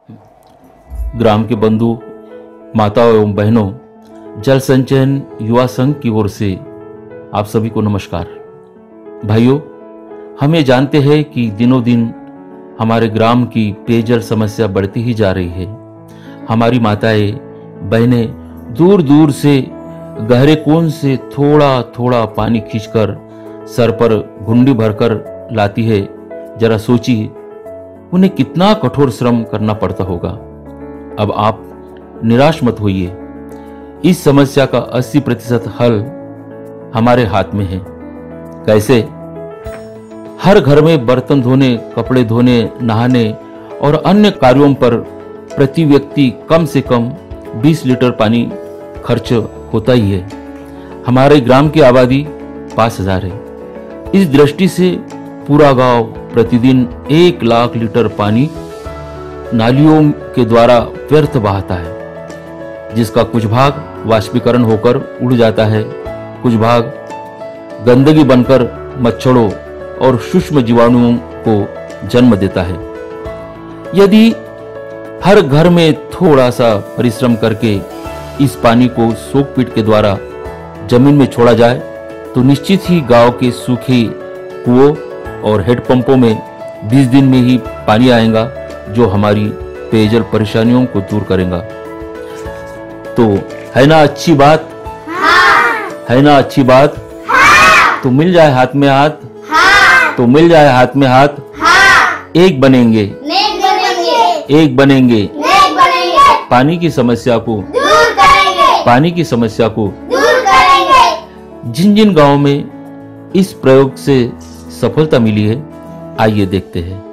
ग्राम के बंधु, माताओं एवं बहनों, जल संचयन युवा संघ की ओर से आप सभी को नमस्कार। भाइयों, हम ये जानते हैं कि दिनों दिन हमारे ग्राम की पेयजल समस्या बढ़ती ही जा रही है। हमारी माताएं बहनें दूर दूर से गहरे कुएं से थोड़ा थोड़ा पानी खींचकर सर पर घुंडी भरकर लाती है। जरा सोचिए, उन्हें कितना कठोर श्रम करना पड़ता होगा। अब आप निराश मत होइए, इस समस्या का 80% हल हमारे हाथ में है। कैसे? हर घर में बर्तन धोने, कपड़े धोने, नहाने और अन्य कार्यों पर प्रति व्यक्ति कम से कम 20 लीटर पानी खर्च होता ही है। हमारे ग्राम की आबादी 5000 है। इस दृष्टि से पूरा गांव प्रतिदिन 1 लाख लीटर पानी नालियों के द्वारा व्यर्थ बहाता है, जिसका कुछ भाग वाष्पीकरण होकर उड़ जाता है, कुछ भाग गंदगी बनकर मच्छरों और सूक्ष्म जीवाणुओं को जन्म देता है। यदि हर घर में थोड़ा सा परिश्रम करके इस पानी को सोकपीट के द्वारा जमीन में छोड़ा जाए तो निश्चित ही गांव के सूखे कुओं और हेडपंपों में 20 दिन में ही पानी आएगा, जो हमारी पेयजल परेशानियों को दूर करेगा। तो है ना अच्छी बात? हाँ। है ना अच्छी बात? हाँ। तो मिल जाए हाथ में हाथ। हाँ। तो मिल जाए हाथ में हाथ। हाँ। एक बनेंगे, एक बनेंगे, पानी की समस्या को दूर करेंगे, पानी की समस्या को दूर करेंगे। जिन जिन गांवों में इस प्रयोग से सफलता मिली है, आइए देखते हैं।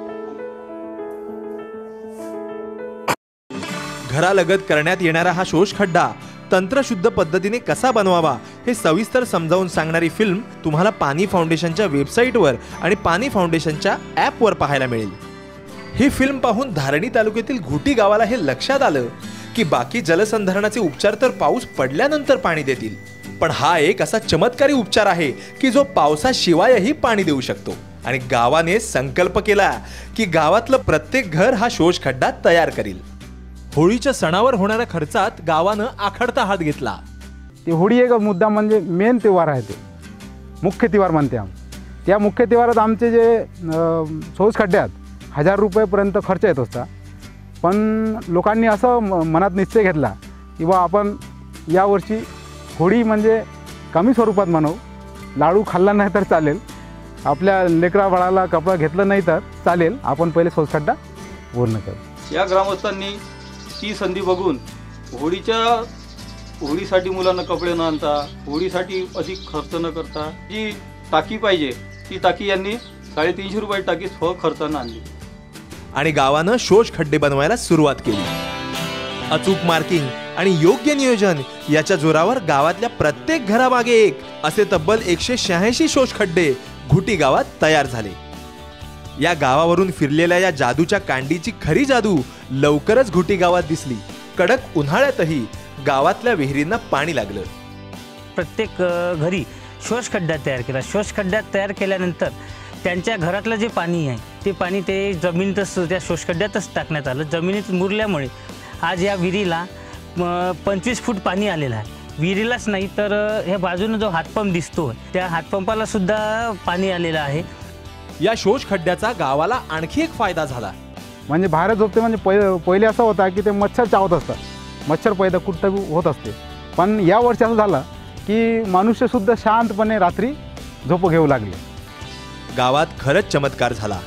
घरालगत करण्यात येणारा हा शोष खड्डा तंत्रशुद्ध पद्धतीने कसा बनवावा हे सविस्तर समजावून सांगणारी फिल्म तुम्हाला पाणी फाउंडेशनच्या वेबसाईटवर आणि पाणी फाउंडेशनच्या ॲपवर पाहायला मिळेल। ही फिल्म पाहून धारणी तालुक्यातील घुटी गावाला हे लक्षात आलं की बाकी जलसंधारणाचे उपचार तर पाऊस पडल्यानंतर पाणी देतील, पण हा एक असा चमत्कारी उपचार आहे की जो पावसाशिवायही पाणी देऊ शकतो। आणि गावाने संकल्प केला की गावातलं प्रत्येक घर हा शोष खड्डा तयार करेल। होळीच्या सणावर होणाऱ्या खर्चात गावानं आखडता हात घेतला। ती होळी एक मुद्दा म्हणजे मेन त्योहार आहे, ते मुख्य त्योहार म्हणते आम्ही। त्या मुख्य त्योहारात आमचे जे शोष खड्ड्यात 1000 रुपयेपर्यंत खर्च येत असता, पण लोकांनी असं मनात निश्चय घेतला की बा आपण यावर्षी होळी म्हणजे कमी स्वरूपात म्हणू, लाडू खाल्ला नाही तर चालेल, आपल्या लेकरा बाळाला कपडा घेतलं नाही तर चालेल, आपण पहिले शोष खड्डा पूर्ण करू। या ग्रामस्थांनी ती संधी बघून होळीसाठी मुलांना कपडे न आणता, होळीसाठी अधिक खर्च न करता जी टाकी पाहिजे ती टाकी यांनी 350 रुपये टाकी स्व खर्चाने आणली आणि गावानं शोष खड्डे बनवायला सुरुवात केली। अचूक मार्किंग आणि योग्य नियोजन याच्या जोरावर गावातल्या प्रत्येक घरामागे एक असे तब्बल 186 शोष खड्डे घुटी गावात तयार झाले। या गावावरून फिरलेल्या या जादूच्या कांडीची खरी जादू लवकरच घुटी गावात दिसली। कडक उन्हाळ्यातही गावातल्या विहिरींना पाणी लागलं। प्रत्येक घरी शोष खड्डा तयार केला। शोष खड्डा तयार केल्यानंतर त्यांच्या घरातलं जे पाणी आहे ते पाणी ते जमिनीतच त्या शोष खड्ड्यातच टाकण्यात आलं। जमिनीत मुरल्यामुळे आज या विहिरीला 25 फूट पाणी आलेलं आहे। विहिरीलाच नाही तर ह्या बाजूने जो हातपंप दिसतो त्या हातपंपाला सुद्धा पाणी आलेलं आहे। या शोष खड्ड्याचा गावाला आणखी एक फायदा झाला, म्हणजे बाहेर झोपते म्हणजे पहिले असं होता की ते मच्छर चावत असतात, मच्छर पैदा कुठं होत असते, पण या वर्षी असं झालं की मनुष्य सुद्धा शांतपणे रात्री झोप घेऊ लागले। गावात खरंच चमत्कार झाला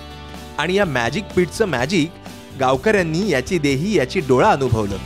आणि या मॅजिक पीटचं मॅजिक गावकऱ्यांनी याची देही याची डोळा अनुभवलं।